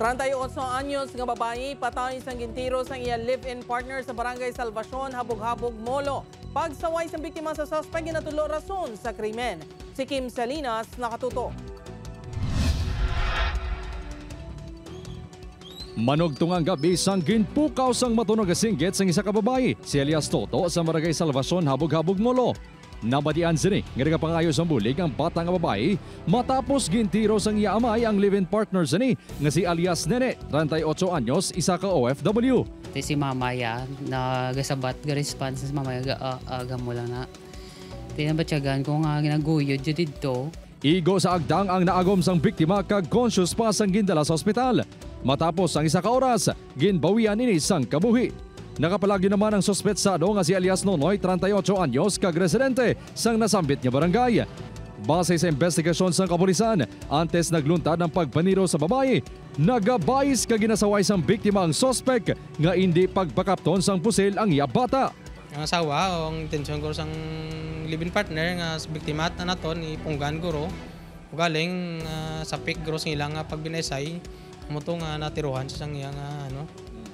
38 anyos nga babae patay sa gintiro sa iya live-in partner sa barangay Salvacion Habog-Habog, Molo. Pagsaway sa biktima sa suspek ginatulo rason sa krimen. Si Kim Salinas nakatuto. Manugtungang gabi sang ginpukaw sang matunog nga singgit sang isa ka babae, si alias Toto sa barangay Salvacion Habog-Habog, Molo. Nabadian sini nga nagapangayo sa bulig ang bata nga babae matapos gintiro sang iya amay ang live-in partner sini nga si alias Nene, 38 anyos, isa ka OFW. Si mamaya nagasabat ga response sa mamaya aga mo lang na tinabatyagan ko nga ginaguyod dyan dito. Igo sa agdang ang naagom sang biktima kag conscious pa sang gindala sa ospital. Matapos ang isa ka oras, ginbawian ini sang kabuhi. Nakapalagyo naman ang suspetsado nga si alias Nonoy, 38 anyos, kag residente sang nasambit nga barangay. Base sa investigasyon sang kapulisan, antes nagluntad ng pagpaniro sa babae, nagabayis kag ginasaway sang biktima ang suspek nga indi pagpakapton sang pusil ang iya bata. Ang asawa, ang intensyon ko sang live-in partner nga sa biktima at naton ipunggan ko ro. Galing sa pick gross nila nga pagbinaysay, mo to nga natiruhan sa sang iya nga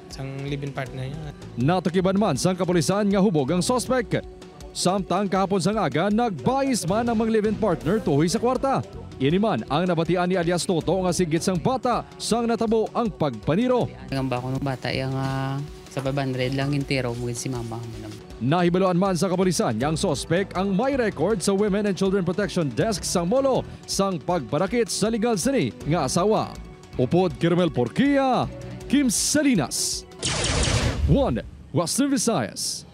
sang live-in partner niya. Natukiban man sang kapulisan nga hubog ang suspek. Samtang kahapon sang aga, nagbayis man ang mga live-in partner tuhoy sa kwarta. Ini man ang nabatian ni alias Toto nga sigit sang bata sang natabo ang pagpaniro. Ang bako ng bata yung sa 500 lang intero mo si mama mo naman. Nahibaluan man sa kapulisan yang suspek ang may record sa Women and Children Protection Desk sang Molo sang pagbarakit sa legal sini nga asawa. Upod Kirmel Porquia, Kim Salinas, 1 Western Visayas.